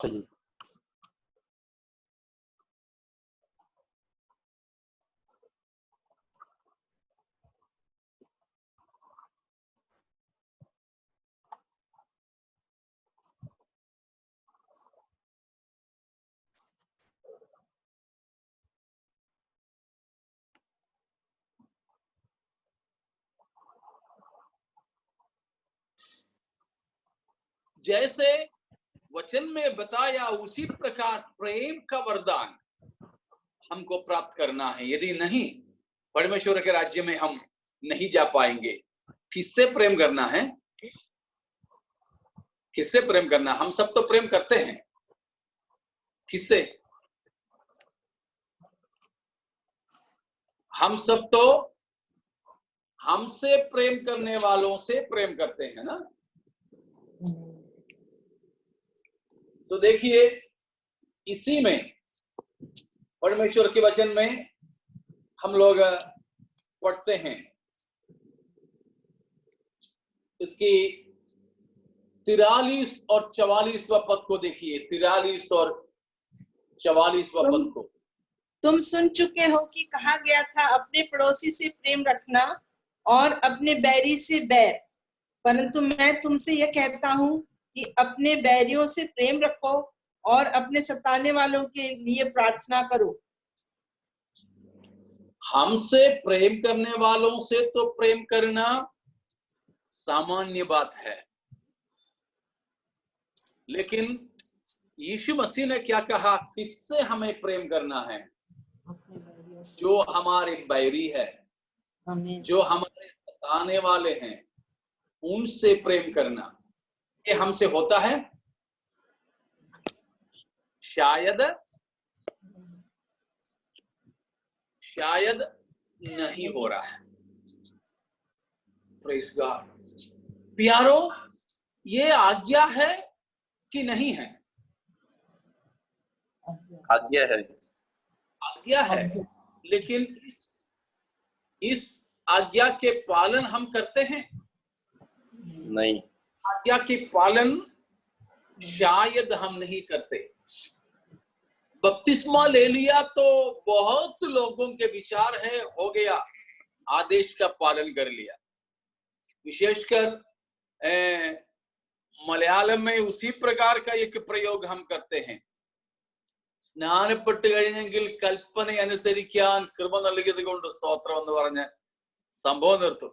सही। जैसे वचन में बताया उसी प्रकार प्रेम का वरदान हमको प्राप्त करना है। यदि नहीं, परमेश्वर के राज्य में हम नहीं जा पाएंगे। किससे प्रेम करना है? किससे प्रेम करना? हम सब तो प्रेम करते हैं। किससे? हम सब तो हमसे प्रेम करने वालों से प्रेम करते हैं ना। तो देखिए, इसी में परमेश्वर के वचन में हम लोग पढ़ते हैं। इसकी 43 और 44वां पद को देखिए। 43 और 44वां पद को। तुम सुन चुके हो कि कहा गया था, अपने पड़ोसी से प्रेम रखना और अपने बैरी से बैर। परंतु मैं तुमसे यह कहता हूं कि अपने बैरियों से प्रेम रखो और अपने सताने वालों के लिए प्रार्थना करो। हमसे प्रेम करने वालों से तो प्रेम करना सामान्य बात है, लेकिन यीशु मसीह ने क्या कहा? किससे हमें प्रेम करना है? जो हमारे बैरी है, जो हमारे सताने वाले हैं, उनसे प्रेम करना। ये हमसे होता है? शायद नहीं हो रहा है। Praise God. प्यारो, ये आज्ञा है कि नहीं है? आज्ञा है। आज्ञा है, लेकिन इस आज्ञा के पालन हम करते हैं? नहीं। आज्ञा के पालन शायद हम नहीं करते। बपतिस्मा ले लिया तो बहुत लोगों के विचार है, हो गया, आदेश का पालन कर लिया। विशेषकर मलयालम में उसी प्रकार का एक प्रयोग हम करते हैं। സ്നാനപ്പെട്ട് കഴിഞ്ഞെങ്കിൽ കൽപ്പന അനുസരിക്കാൻ കൃപ നൽകിയത് കൊണ്ട് സ്തോത്രം എന്ന് പറഞ്ഞ് സംഭവം നിർത്തും.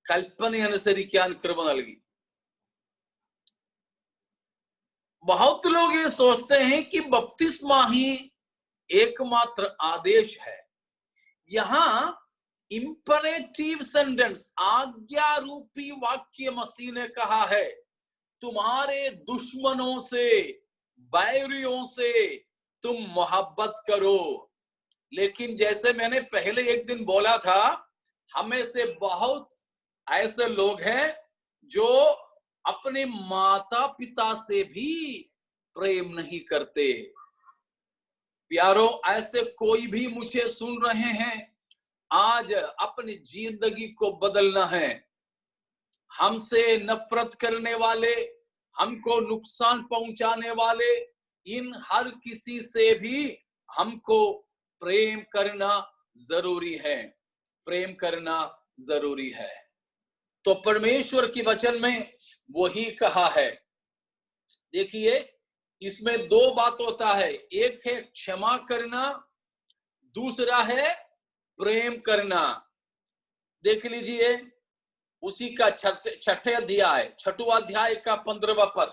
കൽപ്പന അനുസരിക്കാൻ കൃപ നൽകി. बहुत लोग ये सोचते हैं कि बपतिस्मा ही एकमात्र आदेश है। यहां इंपरेटिव सेंटेंस, आज्ञा रूपी वाक्य मसीह ने कहा है, तुम्हारे दुश्मनों से, बैरियों से तुम मोहब्बत करो। लेकिन जैसे मैंने पहले एक दिन बोला था, हमें से बहुत ऐसे लोग हैं जो अपने माता पिता से भी प्रेम नहीं करते। प्यारो, ऐसे कोई भी मुझे सुन रहे हैं, आज अपनी जिंदगी को बदलना है। हमसे नफरत करने वाले, हमको नुकसान पहुंचाने वाले, इन हर किसी से भी हमको प्रेम करना जरूरी है। प्रेम करना जरूरी है। तो परमेश्वर की वचन में वही कहा है। देखिए, इसमें दो बात होता है। एक है क्षमा करना, दूसरा है प्रेम करना। देख लीजिए, उसी का छठे अध्याय, 6वां अध्याय का 15वां पद,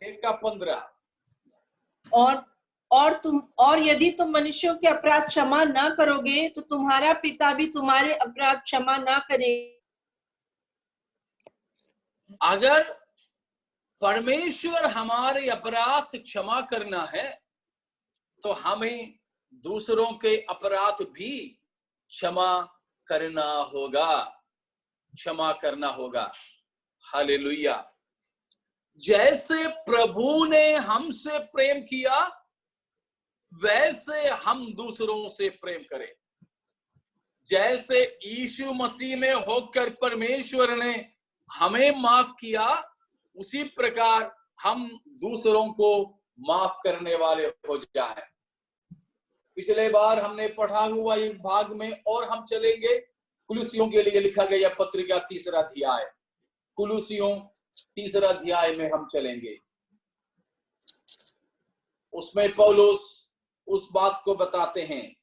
1 का 15। और यदि तुम मनुष्यों के अपराध क्षमा ना करोगे तो तुम्हारा पिता भी तुम्हारे अपराध क्षमा ना करेगा। अगर परमेश्वर हमारे अपराध क्षमा करना है तो हमें दूसरों के अपराध भी क्षमा करना होगा, क्षमा करना होगा। हालेलुया। जैसे प्रभु ने हमसे प्रेम किया, वैसे हम दूसरों से प्रेम करें। जैसे यीशु मसीह में होकर परमेश्वर ने हमें माफ किया, उसी प्रकार हम दूसरों को माफ करने वाले हो जाएं। पिछले बार हमने पढ़ा हुआ एक भाग में और हम चलेंगे कुलुसियों के लिए लिखा गया पत्रिका 3रा अध्याय, कुलुसियों 3रा अध्याय में हम चलेंगे। उसमें पौलुस उस बात को बताते हैं,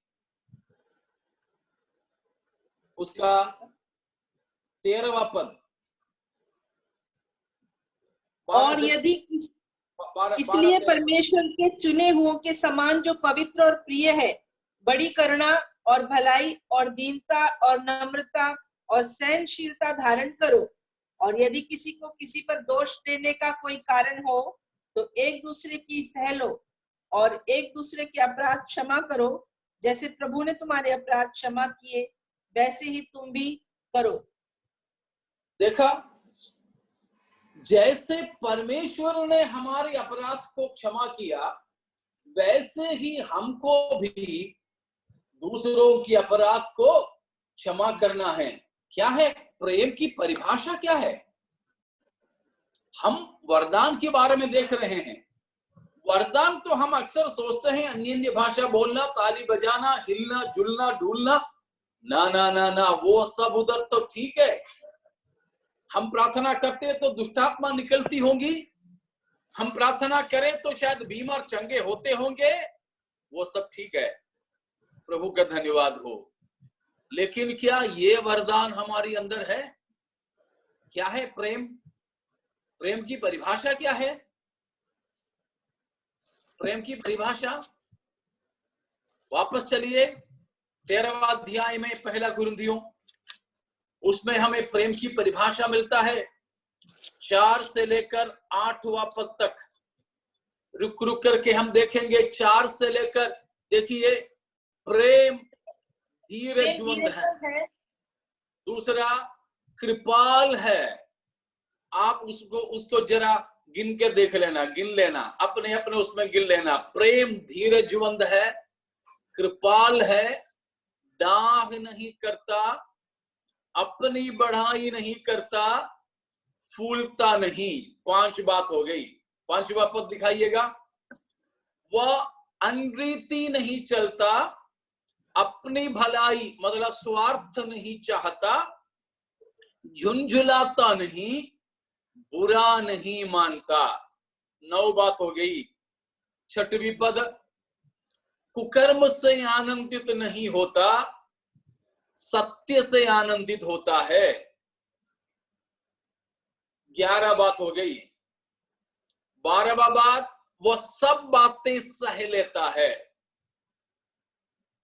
उसका 13वां पद। और यदि इसलिए परमेश्वर के चुने हुओं के समान जो पवित्र और प्रिय है, बड़ी करुणा और भलाई और दीनता और नम्रता और सहनशीलता धारण करो। और यदि किसी को किसी पर दोष देने का कोई कारण हो तो एक दूसरे की सह लो और एक दूसरे के अपराध क्षमा करो। जैसे प्रभु ने तुम्हारे अपराध क्षमा किए वैसे ही तुम भी करो। देखा, जैसे परमेश्वर ने हमारे अपराध को क्षमा किया वैसे ही हमको भी दूसरों की अपराध को क्षमा करना है। क्या है प्रेम की परिभाषा? क्या है? हम वरदान के बारे में देख रहे हैं। वरदान तो हम अक्सर सोचते हैं अन्य भाषा बोलना, ताली बजाना, हिलना जुलना डुलना। ना ना ना ना, वो सब उधर तो ठीक है। हम प्रार्थना करते तो दुष्टात्मा निकलती होंगी, हम प्रार्थना करें तो शायद बीमार चंगे होते होंगे, वो सब ठीक है, प्रभु का धन्यवाद हो। लेकिन क्या ये वरदान हमारी अंदर है? क्या है प्रेम? प्रेम की परिभाषा क्या है? प्रेम की परिभाषा वापस चलिए 13वां अध्याय में, 1 कुरिन्थियों, उसमें हमें प्रेम की परिभाषा मिलता है 4 से लेकर 8वां पद तक। रुक रुक करके हम देखेंगे 4 से लेकर, देखिए, प्रेम धीरजवंत है, दूसरा कृपाल है। आप उसको जरा गिन के देख लेना, गिन लेना, अपने अपने उसमें गिन लेना। प्रेम धीरजवंत है, कृपाल है, दाह नहीं करता, अपनी बढ़ाई नहीं करता, फूलता नहीं। 5 बात हो गई। 5वां पद दिखाइएगा। वह अनरीति नहीं चलता, अपनी भलाई मतलब स्वार्थ नहीं चाहता, झुंझुलाता नहीं, बुरा नहीं मानता। 9 बात हो गई। 6वीं पद, कुकर्म से आनंदित नहीं होता, सत्य से आनंदित होता है। 11 बात हो गई। 12वां बात, वह सब बातें सह लेता है,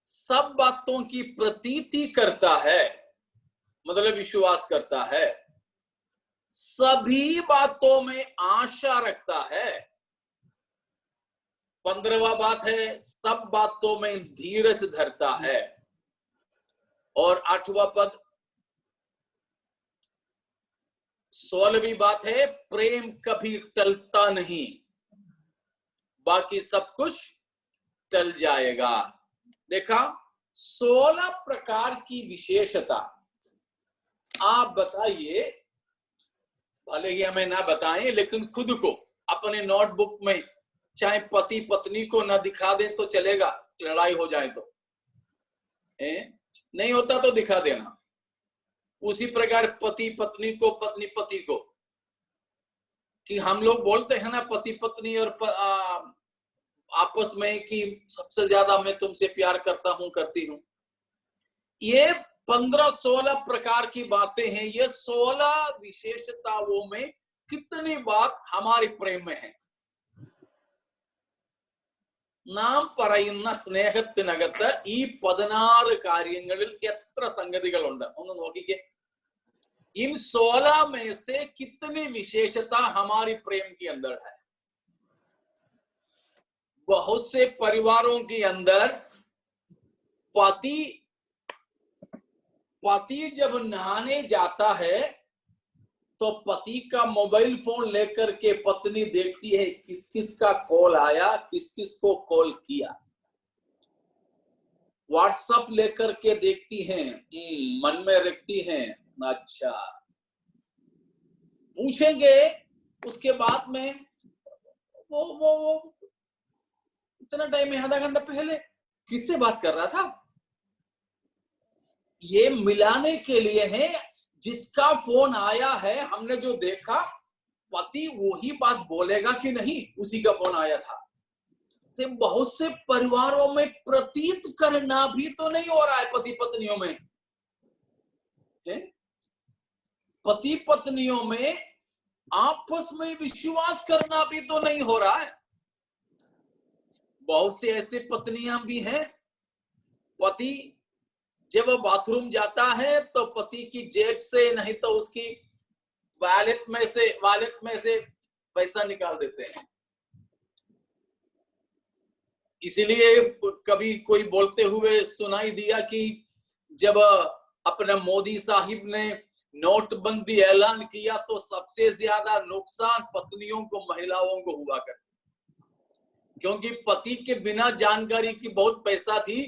सब बातों की प्रतीति करता है, मतलब विश्वास करता है, सभी बातों में आशा रखता है। 15वां बात है, सब बातों में धीरज धरता है। और 8वां पद, 16वीं बात है, प्रेम कभी टलता नहीं, बाकी सब कुछ टल जाएगा। देखा, 16 प्रकार की विशेषता। आप बताइए, भले ही हमें ना बताएं, लेकिन खुद को अपने नोटबुक में चाहे पति पत्नी को ना दिखा दें तो चलेगा, लड़ाई हो जाए तो। नहीं होता तो दिखा देना। उसी प्रकार पति पत्नी को, पत्नी पति को, कि हम लोग बोलते हैं ना पति पत्नी और आपस में कि सबसे ज्यादा मैं तुमसे प्यार करता हूं, करती हूं। ये 15-16 प्रकार की बातें हैं। ये 16 विशेषताओं में कितनी बात हमारे प्रेम में है। നാം പറയുന്ന സ്നേഹത്തിനകത്ത് ഈ 16 കാര്യങ്ങളിൽ എത്ര സംഗതികളുണ്ട് ഒന്ന് നോക്കിക്കേ। इन 16 में से कितनी विशेषता हमारी प्रेम के अंदर है। बहुत से परिवारों के अंदर पति जब नहाने जाता है तो पति का मोबाइल फोन लेकर के पत्नी देखती है किस किस का कॉल आया, किस किस को कॉल किया। व्हाट्सएप लेकर के देखती हैं, मन में रखती हैं। अच्छा, पूछेंगे उसके बाद में वो इतना टाइम में, आधा घंटा पहले किससे बात कर रहा था? ये मिलाने के लिए है, जिसका फोन आया है, हमने जो देखा, पति वही बात बोलेगा कि नहीं, उसी का फोन आया था। तो बहुत से परिवारों में प्रतीत करना भी तो नहीं हो रहा है, पति पत्नियों में, पति पत्नियों में आपस में विश्वास करना भी तो नहीं हो रहा है। बहुत से ऐसे पत्नियां भी हैं, पति जब वो बाथरूम जाता है तो पति की जेब से नहीं तो उसकी वॉलेट में से पैसा निकाल देते हैं। इसीलिए कभी कोई बोलते हुए सुनाई दिया कि जब अपने मोदी साहिब ने नोटबंदी ऐलान किया तो सबसे ज्यादा नुकसान पत्नियों को, महिलाओं को हुआ कर, क्योंकि पति के बिना जानकारी की बहुत पैसा थी,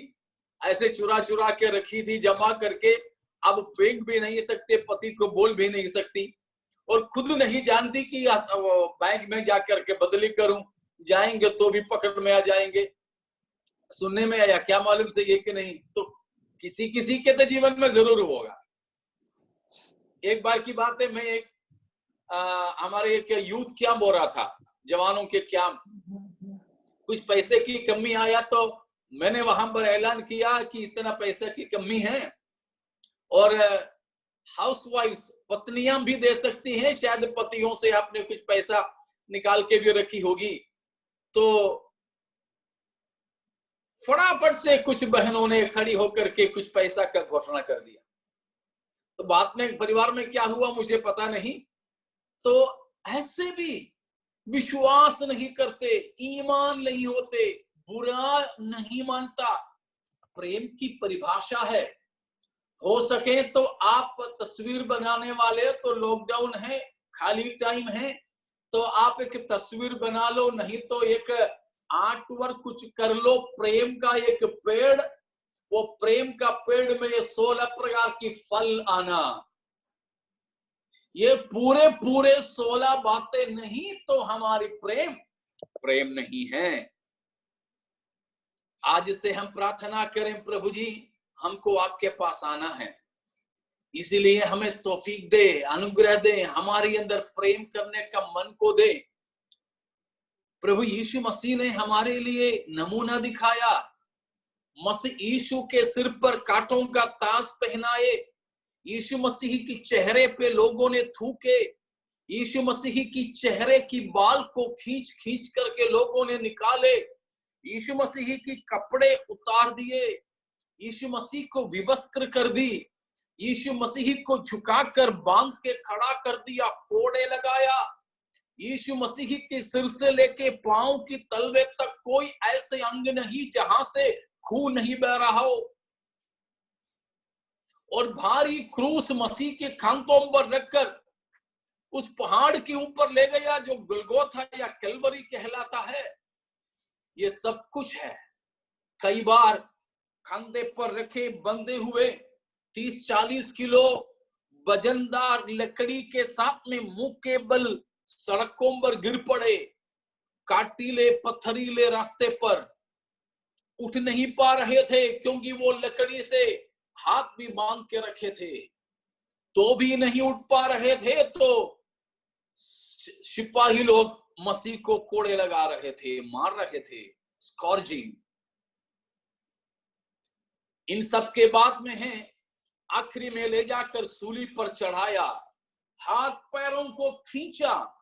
ऐसे चुरा चुरा के रखी थी जमा करके, अब फेंक भी नहीं सकते, पति को बोल भी नहीं सकती, और खुद नहीं जानती कि बैंक में जाकर के बदली करूं, जाएंगे तो भी पकड़ में आ जाएंगे। सुनने में आया, क्या मालूम सही है कि नहीं, तो किसी किसी के तो जीवन में जरूर होगा। एक बार की बात है, मैं हमारे एक यूथ कैंप हो रहा था, जवानों के कैंप, कुछ पैसे की कमी आया तो मैंने वहां पर ऐलान किया कि इतना पैसे की कमी है, और हाउसवाइफ्स, पत्नियां भी दे सकती हैं, शायद पतियों से आपने कुछ पैसा निकाल के भी रखी होगी। तो फटाफट से कुछ बहनों ने खड़ी होकर के कुछ पैसा का घोषणा कर दिया। तो बात में परिवार में क्या हुआ मुझे पता नहीं। तो ऐसे भी विश्वास नहीं करते, ईमान नहीं होते, बुरा नहीं मानता। प्रेम की परिभाषा है, हो सके तो आप तस्वीर बनाने वाले, तो लॉकडाउन है, खाली टाइम है, तो आप एक तस्वीर बना लो, नहीं तो एक आर्ट वर्क कुछ कर लो, प्रेम का एक पेड़, वो प्रेम का पेड़ में ये 16 प्रकार की फल आना, ये पूरे 16 बातें नहीं तो हमारी प्रेम नहीं है। आज से हम प्रार्थना करें, प्रभु जी हमको आपके पास आना है, इसीलिए हमें तौफीक दे, अनुग्रह दे, हमारे अंदर प्रेम करने का मन को दे। प्रभु यीशु मसीह ने हमारे लिए नमूना दिखाया, मसीह यीशु के सिर पर कांटों का ताज पहनाए, यीशु मसीह की चेहरे पे लोगों ने थूके, यीशु मसीह की चेहरे की बाल को खींच खींच करके लोगों ने निकाले, यीशु मसीह की कपड़े उतार दिए, यीशु मसीह को विवस्त्र कर दी, यीशु मसीह को झुकाकर बांध के खड़ा कर दिया, कोड़े लगाया। यीशु मसीह के सिर से लेके पांव की तलवे तक कोई ऐसे अंग नहीं जहां से खून नहीं बह रहा हो, और भारी क्रूस मसीह के खांतों पर रखकर उस पहाड़ के ऊपर ले गया जो गुलगोथा या कैलवरी कहलाता है। ये सब कुछ है। कई बार कंधे पर रखे बंधे हुए 30-40 किलो वजनदार लकड़ी के साथ में मुंह के बल सड़कों पर गिर पड़े, काटीले पत्थरीले रास्ते पर उठ नहीं पा रहे थे, क्योंकि वो लकड़ी से हाथ भी बांध के रखे थे, तो भी नहीं उठ पा रहे थे। तो सिपाही लोग मसीह को कोड़े लगा रहे थे, मार रहे थे, स्कॉर्जिंग। इन सब के बाद में है, आखिरी में ले जाकर सूली पर चढ़ाया, हाथ पैरों को खींचकर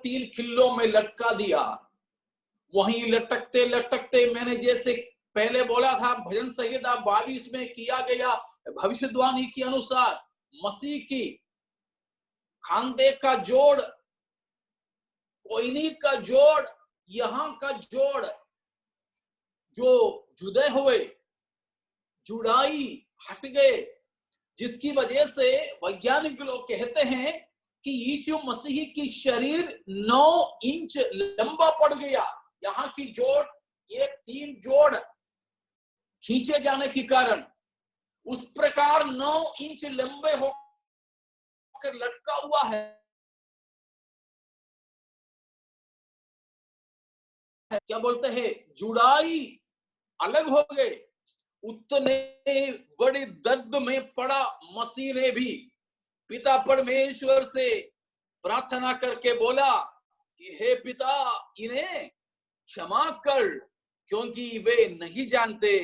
3 खिल्लों में लटका दिया। वहीं लटकते लटकते, मैंने जैसे पहले बोला था, भजन संहिता 22 में किया गया भविष्यवाणी के अनुसार, मसीह की खांदे का जोड़, कोयनी का जोड़, यहाँ का जोड़ जो जुदे हुए, जुड़ाई हट गए, जिसकी वजह से वैज्ञानिक लोग कहते हैं कि यीशु मसीह की शरीर 9 इंच लंबा पड़ गया। यहाँ की जोड़, ये 3 जोड़ खींचे जाने के कारण उस प्रकार 9 इंच लंबे होकर लटका हुआ है। है, क्या बोलते हैं, जुड़ाई अलग हो गए। उतने बड़े दर्द में पड़ा मसीह ने भी पिता परमेश्वर से प्रार्थना करके बोला कि हे पिता, इन्हें क्षमा कर, क्योंकि वे नहीं जानते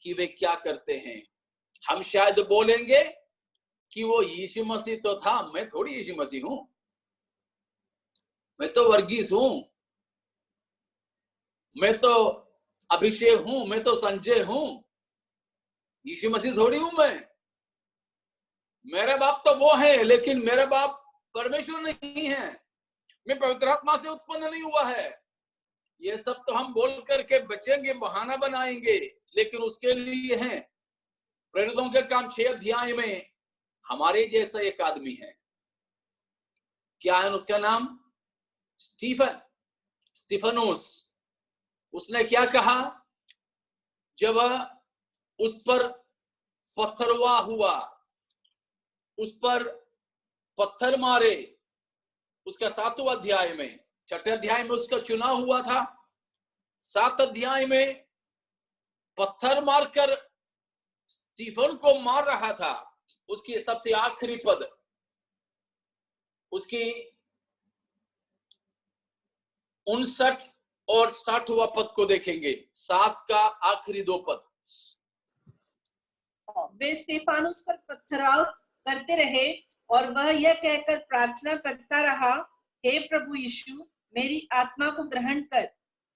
कि वे क्या करते हैं। हम शायद बोलेंगे कि वो यीशु मसीह तो था, मैं थोड़ी यीशु मसीह हूं, मैं तो वर्गीस हूं, मैं तो अभिषेक हूं, मैं तो संजय हूं, यीशु मसीह थोड़ी हूं मैं। मेरा बाप तो वो है, लेकिन मेरा बाप परमेश्वर नहीं है, मैं पवित्र आत्मा से उत्पन्न नहीं हुआ है। ये सब तो हम बोल करके बचेंगे, बहाना बनाएंगे, लेकिन उसके लिए है प्रेरितों के काम 6 अध्याय में हमारे जैसा एक आदमी है। क्या है उसका नाम? स्टीफनुस। उसने क्या कहा जब उस पर पत्थरवाह हुआ, उस पर पत्थर मारे, उसका 7वां अध्याय में, 6ठे अध्याय में उसका चुनाव हुआ था, 7 अध्याय में पत्थर मारकर स्टीफन को मार रहा था। उसकी सबसे आखिरी पद, उसकी 59 और 60वां पद को देखेंगे, 7 का आखिरी 2 पद। वे स्तेफानुस पर पथराव करते रहे और वह यह कहकर प्रार्थना करता रहा, हे प्रभु यीशु, मेरी आत्मा को ग्रहण कर।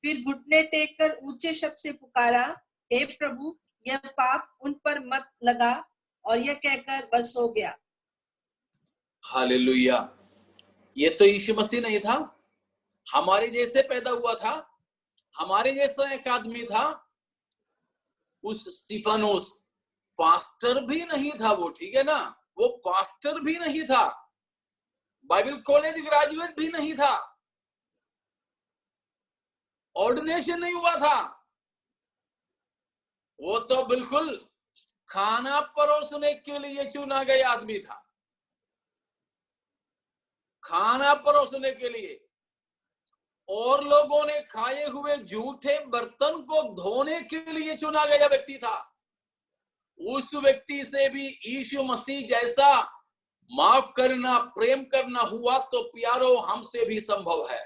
फिर घुटने टेक कर ऊंचे शब्द से पुकारा, हे प्रभु, यह पाप उन पर मत लगा, और यह कहकर बस हो गया। हालेलुया। ये तो यीशु मसीह नहीं था, हमारे जैसे पैदा हुआ था, हमारे जैसा एक आदमी था। उस स्टीफनुस पास्टर भी नहीं था वो, ठीक है ना, वो पास्टर भी नहीं था, बाइबल कॉलेज ग्रेजुएट भी नहीं था, ऑर्डिनेशन नहीं हुआ था। वो तो बिल्कुल खाना परोसने के लिए चुना गया आदमी था, खाना परोसने के लिए। और लोगों ने खाए हुए झूठे बर्तन को धोने के लिए चुना गया व्यक्ति था। उस व्यक्ति से भी यीशु मसीह जैसा माफ करना, प्रेम करना हुआ तो प्यारो हमसे भी संभव है।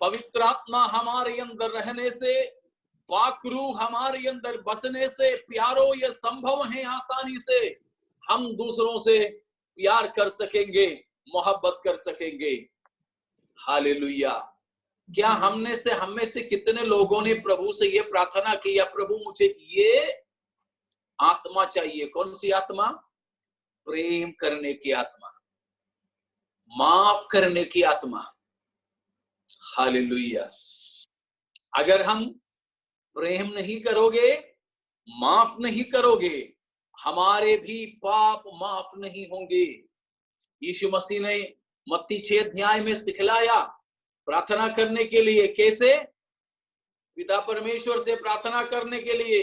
पवित्र आत्मा हमारे अंदर रहने से, पाकरू हमारे अंदर बसने से प्यारो ये संभव है। आसानी से हम दूसरों से प्यार कर सकेंगे, मोहब्बत कर सकेंगे। हालेलुया। क्या हम में से कितने लोगों ने प्रभु से ये प्रार्थना की, या प्रभु मुझे ये आत्मा चाहिए? कौन सी आत्मा? प्रेम करने की आत्मा, माफ करने की आत्मा। हालेलुया। अगर हम प्रेम नहीं करोगे, माफ नहीं करोगे, हमारे भी पाप माफ नहीं होंगे। यीशु मसीह ने मत्ती 6 अध्याय में सिखलाया प्रार्थना करने के लिए। कैसे? पिता परमेश्वर से प्रार्थना करने के लिए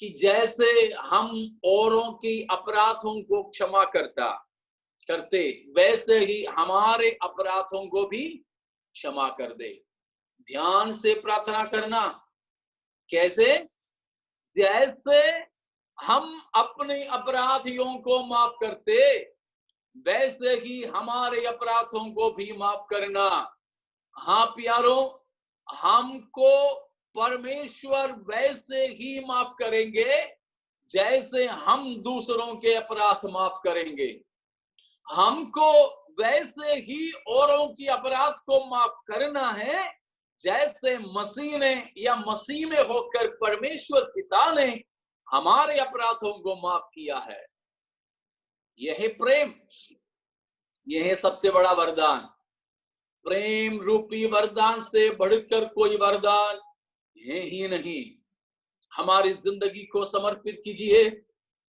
कि जैसे हम औरों की अपराधों को क्षमा करते, वैसे ही हमारे अपराधों को भी क्षमा कर दे। ध्यान से प्रार्थना करना। कैसे? जैसे हम अपने अपराधियों को माफ करते, वैसे ही हमारे अपराधों को भी माफ करना। हाँ प्यारो, हमको परमेश्वर वैसे ही माफ करेंगे जैसे हम दूसरों के अपराध माफ करेंगे। हमको वैसे ही औरों की अपराध को माफ करना है जैसे मसीह ने, या मसीह में होकर परमेश्वर पिता ने हमारे अपराधों को माफ किया है। यह है प्रेम, यह है सबसे बड़ा वरदान। प्रेम रूपी वरदान से बढ़कर कोई वरदान है ही नहीं। हमारी जिंदगी को समर्पित कीजिए।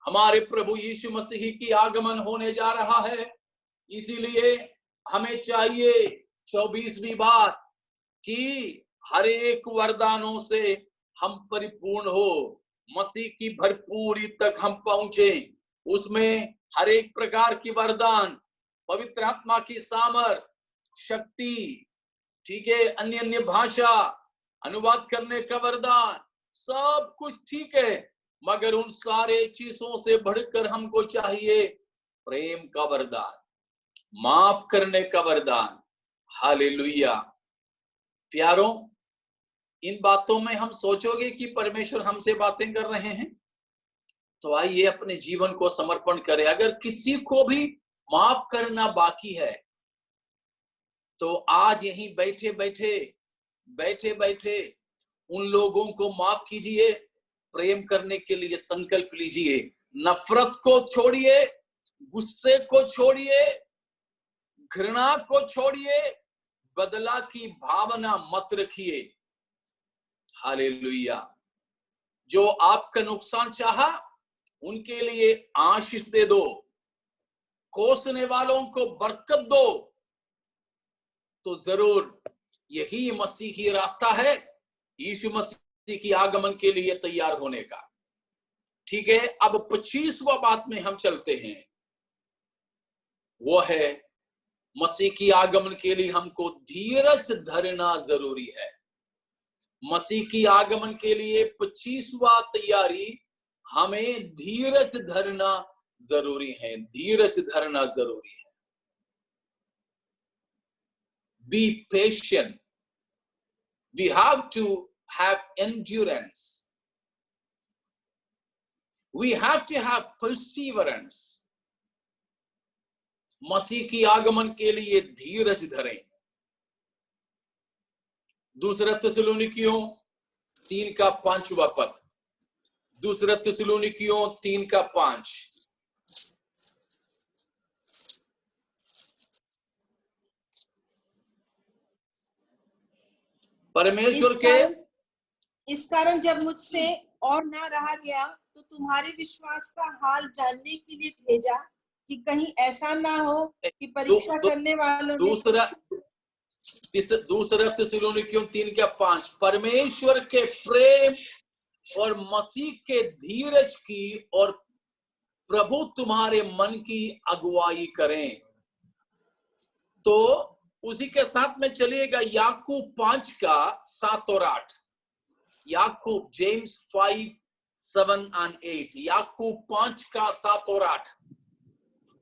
हमारे प्रभु यीशु मसीह की आगमन होने जा रहा है, इसीलिए हमें चाहिए 24वीं बात कि हर एक वरदानों से हम परिपूर्ण हो, मसीह की भरपूरी तक हम पहुंचे। उसमें हर एक प्रकार की वरदान, पवित्र आत्मा की सामर्थ, शक्ति, ठीक है, अन्य अन्य भाषा, अनुवाद करने का वरदान, सब कुछ ठीक है, मगर उन सारे चीजों से बढ़कर हमको चाहिए प्रेम का वरदान, माफ करने का वरदान। हालेलुया। प्यारों, इन बातों में हम सोचोगे कि परमेश्वर हमसे बातें कर रहे हैं, तो आइए अपने जीवन को समर्पण करें। अगर किसी को भी माफ करना बाकी है, तो आज यहीं बैठे बैठे उन लोगों को माफ कीजिए, प्रेम करने के लिए संकल्प लीजिए। नफरत को छोड़िए, गुस्से को छोड़िए, घृणा को छोड़िए, बदला की भावना मत रखिए। हालेलुया। जो आपका नुकसान चाहा, उनके लिए आशीष दे दो, कोसने वालों को बरकत दो। तो जरूर यही मसीही रास्ता है, यीशु मसीह की आगमन के लिए तैयार होने का। ठीक है, अब 25वां बात में हम चलते हैं। वो है मसीह की आगमन के लिए हमको धीरज धरना जरूरी है। मसीह की आगमन के लिए 25वां तैयारी, हमें धीरज धरना जरूरी है। धीरज धरना जरूरी है। Be patient. We have to have endurance. We have to have perseverance. मसीह की आगमन के लिए धीरज धरें। दूसरा थिस्सलुनीकियों 3:5 दूसरा थिस्सलुनीकियों 3:5। परमेश्वर के इस कारण जब मुझसे और ना रहा गया, तो तुम्हारे विश्वास का हाल जानने के लिए भेजा, कि कहीं ऐसा ना हो कि परीक्षा करने वालों दूसरा थिस्सलुनीकियों 3:5 परमेश्वर के प्रेम और मसीह के धीरज की और प्रभु तुम्हारे मन की अगुवाई करें। तो उसी के साथ में चलिएगा याकूब 5:7 और 8। याकूब, जेम्स 5:7-8। याकूब 5:7 और 8।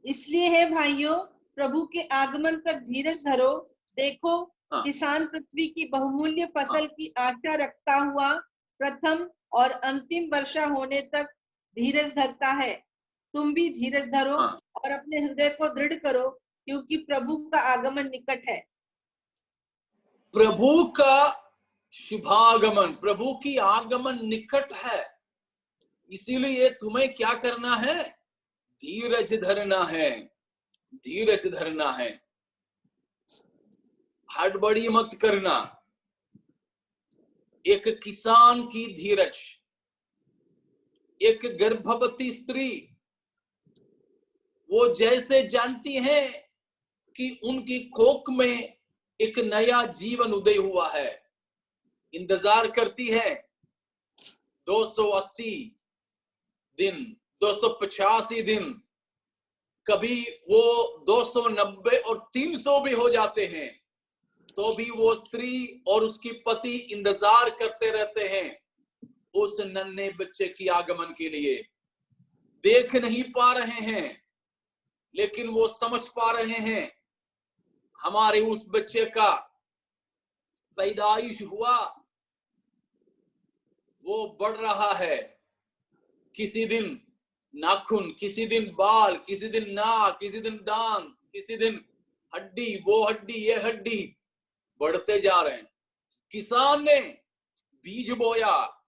इसलिए है भाइयों, प्रभु के आगमन तक धीरज धरो। देखो, किसान पृथ्वी की बहुमूल्य फसल की आशा रखता हुआ प्रथम और अंतिम वर्षा होने तक धीरज धरता है। तुम भी धीरज धरो और अपने हृदय को दृढ़ करो, क्योंकि प्रभु का आगमन निकट है। प्रभु का शुभागमन, प्रभु की आगमन निकट है। इसीलिए तुम्हें क्या करना है? धीरज धरना है। धीरज धरना है, हड़बड़ी मत करना। एक किसान की धीरज, एक गर्भवती स्त्री, वो जैसे जानती है कि उनकी कोख में एक नया जीवन उदय हुआ है, इंतजार करती है 280 दिन, 285 दिन, कभी वो 290 और 300 भी हो जाते हैं, तो भी वो स्त्री और उसकी पति इंतजार करते रहते हैं उस नन्हे बच्चे की आगमन के लिए। देख नहीं पा रहे हैं, लेकिन वो समझ पा रहे हैं हमारे उस बच्चे का पैदाइश हुआ, वो बढ़ रहा है। किसी दिन नाखून, किसी दिन बाल, किसी दिन नाक, किसी दिन दांत, किसी दिन हड्डी, वो हड्डी, ये हड्डी, बढ़ते जा रहे हैं। किसान ने बीज बोया,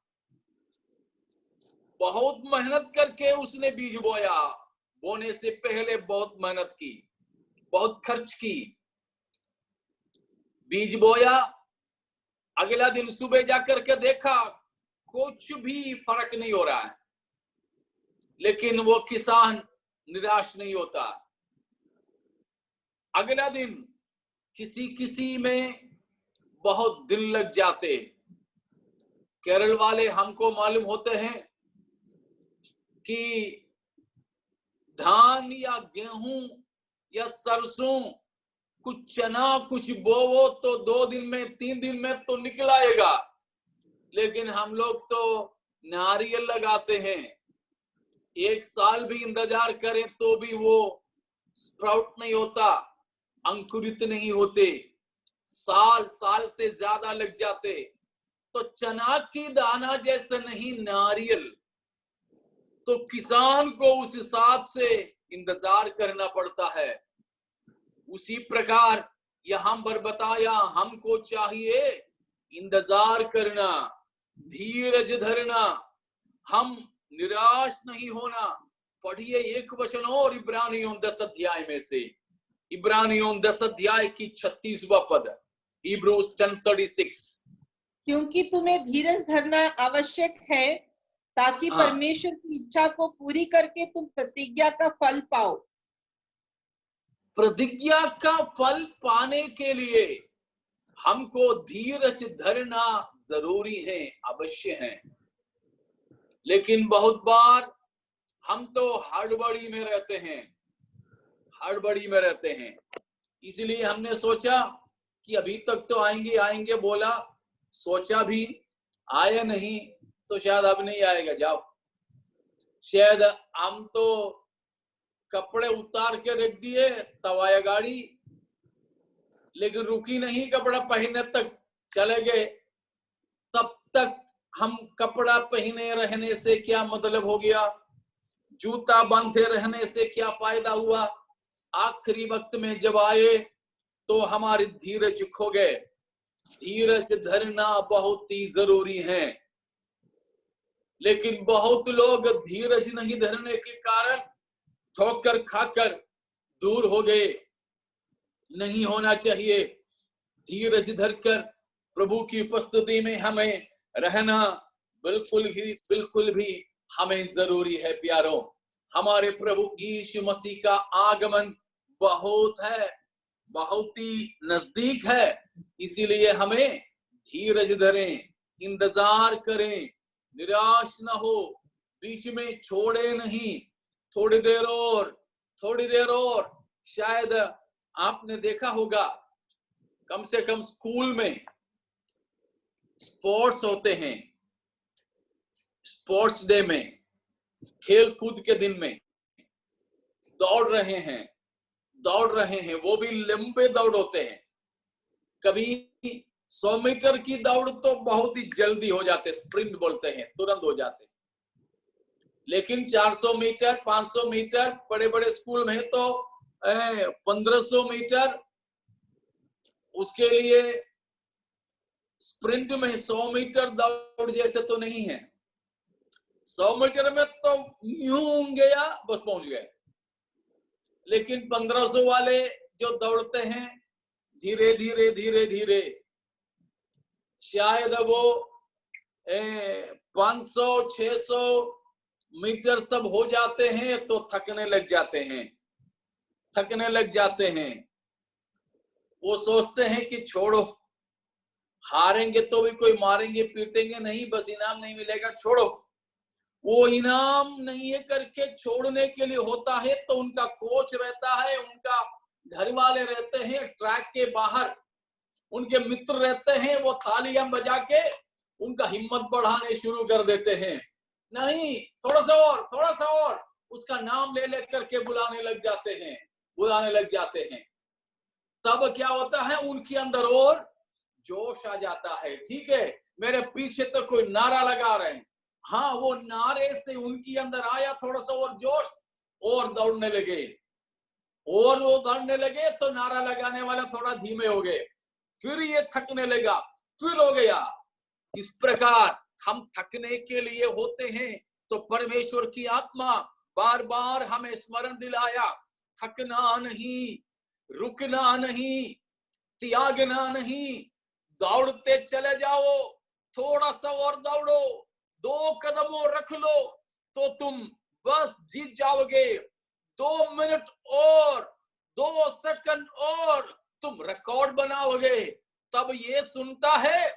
बहुत मेहनत करके उसने बीज बोया, बोने से पहले बहुत मेहनत की, बहुत खर्च की, बीज बोया, अगला दिन सुबह जाकर के देखा कुछ भी फर्क नहीं हो रहा है, लेकिन वो किसान निराश नहीं होता। अगला दिन किसी में बहुत दिन लग जाते। केरल वाले हमको मालूम होते हैं कि धान या गेहूं या सरसों कुछ चना कुछ बोवो तो 2 दिन में 3 दिन में तो निकल आएगा, लेकिन हम लोग तो नारियल लगाते हैं, 1 साल भी इंतजार करें तो भी वो स्प्राउट नहीं होता, अंकुरित नहीं होते, साल से ज्यादा लग जाते। तो चना की दाना जैसे नहीं नारियल, तो किसान को उस हिसाब से इंतजार करना पड़ता है। उसी प्रकार यहाँ पर बताया हमको चाहिए इंतजार करना, धीरज धरना, हम निराश नहीं होना। पढ़िए एक वचन और इब्रानियों 10 अध्याय में से, इब्रानियों 10 अध्याय की 36वां पद, Hebrews 10:36। क्योंकि तुम्हें धीरज धरना आवश्यक है ताकि हाँ। परमेश्वर की इच्छा को पूरी करके तुम प्रतिज्ञा का फल पाओ। प्रतिज्ञा का फल पाने के लिए हमको धीरज धरना जरूरी है, अवश्य है। लेकिन बहुत बार हम तो हड़बड़ी में रहते हैं, हड़बड़ी में रहते हैं। इसलिए हमने सोचा कि अभी तक तो आएंगे बोला, सोचा भी, आया नहीं तो शायद अब नहीं आएगा, जाओ। शायद हम तो कपड़े उतार के रख दिए तब आया गाड़ी, लेकिन रुकी नहीं, कपड़ा पहनने तक चले गए। तब तक हम कपड़ा पहने रहने से क्या मतलब हो गया, जूता बांधे रहने से क्या फायदा हुआ। आखिरी वक्त में जब आए तो हमारी धीरज खो गए। धीरज धरना बहुत ही जरूरी है, लेकिन बहुत लोग धीरज नहीं धरने के कारण ठोकर खाकर दूर हो गए। नहीं होना चाहिए। धीरज धरकर प्रभु की उपस्थिति में हमें रहना बिल्कुल भी हमें जरूरी है। प्यारों, हमारे प्रभु यीशु मसीह का आगमन बहुत ही नजदीक है। इसीलिए हमें धीरज धरें, इंतजार करें, निराश न हो, बीच में छोड़े नहीं। थोड़ी देर और शायद आपने देखा होगा, कम से कम स्कूल में स्पोर्ट्स होते हैं, स्पोर्ट्स डे में, खेल कूद के दिन में दौड़ रहे हैं, वो भी लंबे दौड़ होते हैं। कभी 100 मीटर की दौड़ तो बहुत ही जल्दी हो जाते, स्प्रिंट बोलते हैं, तुरंत हो जाते। लेकिन 400 मीटर 500 मीटर बड़े बड़े स्कूल में तो 1500 मीटर, उसके लिए स्प्रिंट में 100 मीटर दौड़ जैसे तो नहीं है। 100 मीटर में तो यूं गया बस पहुंच गए, लेकिन 1500 वाले जो दौड़ते हैं धीरे धीरे, शायद वो 500-600 मीटर सब हो जाते हैं तो थकने लग जाते हैं। वो सोचते हैं कि छोड़ो, हारेंगे तो भी कोई मारेंगे पीटेंगे नहीं, बस इनाम नहीं मिलेगा, छोड़ो। वो इनाम नहीं है करके छोड़ने के लिए होता है तो उनका कोच रहता है, उनका घर वाले रहते हैं, ट्रैक के बाहर उनके मित्र रहते हैं, वो तालियां बजा के उनका हिम्मत बढ़ाने शुरू कर देते हैं। नहीं, थोड़ा सा और उसका नाम ले करके बुलाने लग जाते हैं। तब क्या होता है, उनके अंदर और जोश आ जाता है। ठीक है, मेरे पीछे तो कोई नारा लगा रहे हैं, हाँ, वो नारे से उनके अंदर आया थोड़ा सा और जोश, और दौड़ने लगे तो नारा लगाने वाला थोड़ा धीमे हो गए, फिर ये थकने लगा, फिर हो गया। इस प्रकार हम थकने के लिए होते हैं तो परमेश्वर की आत्मा बार बार हमें स्मरण दिलाया, थकना नहीं, रुकना नहीं, त्यागना नहीं, दौड़ते चले जाओ, थोड़ा सा और दौड़ो, 2 कदम और रख लो तो तुम बस जीत जाओगे। 2 मिनट और 2 सेकंड और तुम रिकॉर्ड बनाओगे। तब ये सुनता है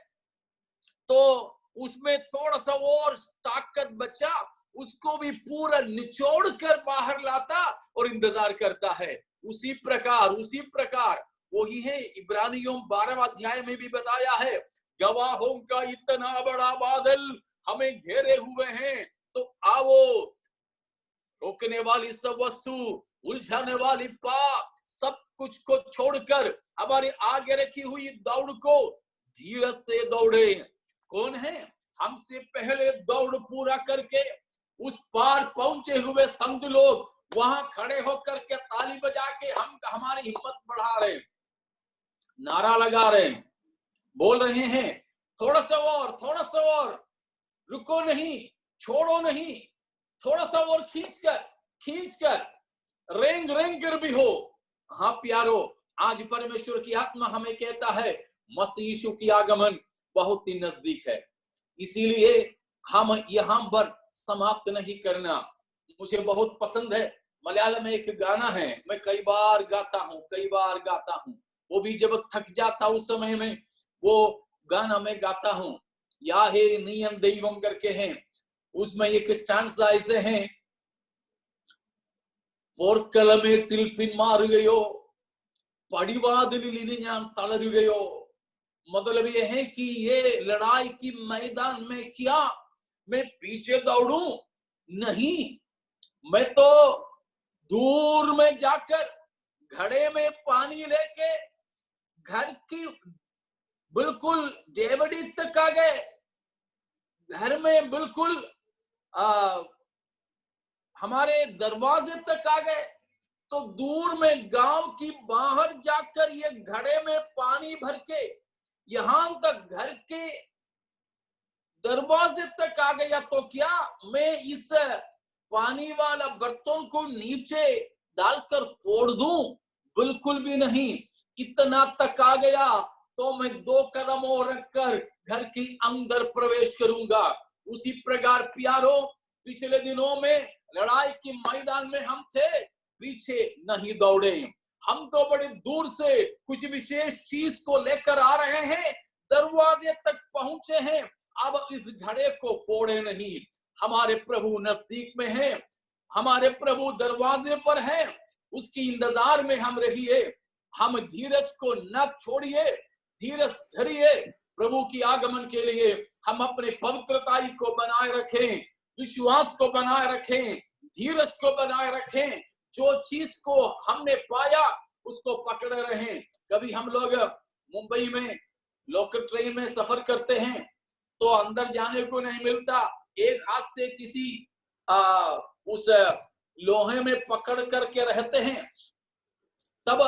तो उसमें थोड़ा सा और ताकत बचा, उसको भी पूरा निचोड़ कर बाहर लाता और इंतजार करता है। उसी प्रकार वही है इब्रानियों 12 अध्याय में भी बताया है, गवाहों का इतना बड़ा बादल हमें घेरे हुए हैं, तो आओ रोकने वाली सब वस्तु, उलझाने वाली पाप, सब कुछ को छोड़कर हमारे आगे रखी हुई दौड़ को धीरज से दौड़े। कौन है? हमसे पहले दौड़ पूरा करके उस पार पहुंचे हुए संत लोग वहां खड़े होकर के ताली बजा के हम हमारी हिम्मत बढ़ा रहे हैं, नारा लगा रहे हैं, बोल रहे हैं थोड़ा सा और, रुको नहीं, छोड़ो नहीं, थोड़ा सा और खींच कर रेंग कर भी हो। हाँ प्यारो, आज परमेश्वर की आत्मा हमें कहता है मसीह यीशु की आगमन बहुत ही नजदीक है, इसीलिए हम यहाँ पर समाप्त नहीं करना। मुझे बहुत पसंद है, मलयालम में एक गाना है, मैं कई बार गाता हूँ, वो भी जब थक जाता उस समय में वो गाना मैं गाता हूँ, या हे नीयन दैवम करके हैं, उसमें एक स्टांजा ऐसे हैं, പോർക്കളമേത്തിൽ പിന്മാറുകയോ പടിവാതിലിൽ ഞാൻ തളരുകയോ। मतलब ये है कि ये लड़ाई की मैदान में क्या मैं पीछे दौड़ूं? नहीं, मैं तो दूर में जाकर घड़े में पानी लेके घर की बिल्कुल डेवड़ी तक आ गए, घर में बिल्कुल हमारे दरवाजे तक आ गए, तो दूर में गांव की बाहर जाकर ये घड़े में पानी भर के यहां तक घर के दरवाजे तक आ गया, तो क्या मैं इस पानी वाला बर्तन को नीचे डालकर फोड़ दूं? बिल्कुल भी नहीं। इतना तक आ गया तो मैं 2 कदम और रखकर घर के अंदर प्रवेश करूंगा। उसी प्रकार प्यारो, पिछले दिनों में लड़ाई के मैदान में हम थे, पीछे नहीं दौड़े, हम तो बड़े दूर से कुछ विशेष चीज को लेकर आ रहे हैं, दरवाजे तक पहुंचे हैं, अब इस घड़े को फोड़े नहीं। हमारे प्रभु नजदीक में है, हमारे प्रभु दरवाजे पर है, उसकी इंतजार में हम रहिए, हम धीरज को न छोड़िए, धीरज धरिए। प्रभु की आगमन के लिए हम अपने पवित्रता को बनाए रखें, विश्वास को बनाए रखें, धीरज को बनाए रखें, जो चीज को हमने पाया उसको पकड़े रहें। कभी हम लोग मुंबई में लोकल ट्रेन में सफर करते हैं तो अंदर जाने को नहीं मिलता, एक हाथ से किसी उस लोहे में पकड़ करके रहते हैं, तब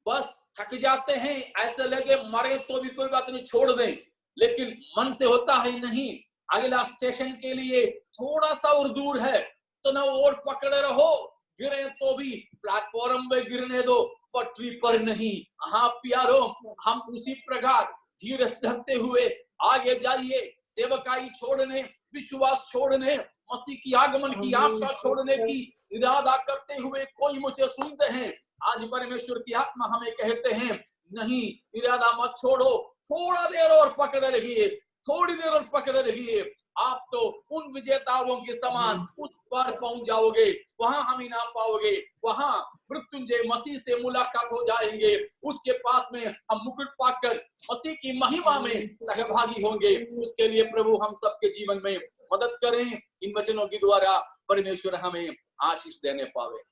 बस थक जाते हैं, ऐसे लगे मरे तो भी कोई बात नहीं, छोड़ दें, लेकिन मन से होता है नहीं, अगला स्टेशन के लिए थोड़ा सा और दूर है तो ना और पकड़े रहो, गिरे तो भी प्लेटफॉर्म पे गिरने दो, पटरी पर नहीं। हाँ प्यारो, हम उसी प्रकार धीरज धरते हुए आगे जाइए, सेवकाई छोड़ने, विश्वास छोड़ने, मसीह की आगमन की आशा छोड़ने की इरादा करते हुए कोई मुझे सुनते हैं, आज परमेश्वर की आत्मा हमें कहते हैं नहीं, इरादा मत छोड़ो, थोड़ा देर और पकड़े रहिए, थोड़ी देर और पकड़े रहिए, आप तो उन विजेताओं के समान उस पार पहुंच जाओगे, वहां हम इनाम पाओगे, वहां मृत्युंजय मसीह से मुलाकात हो जाएंगे, उसके पास में हम मुकुट पाकर मसीह की महिमा में सहभागी होंगे। उसके लिए प्रभु हम सबके जीवन में मदद करें, इन वचनों के द्वारा परमेश्वर हमें आशीष देने पावे।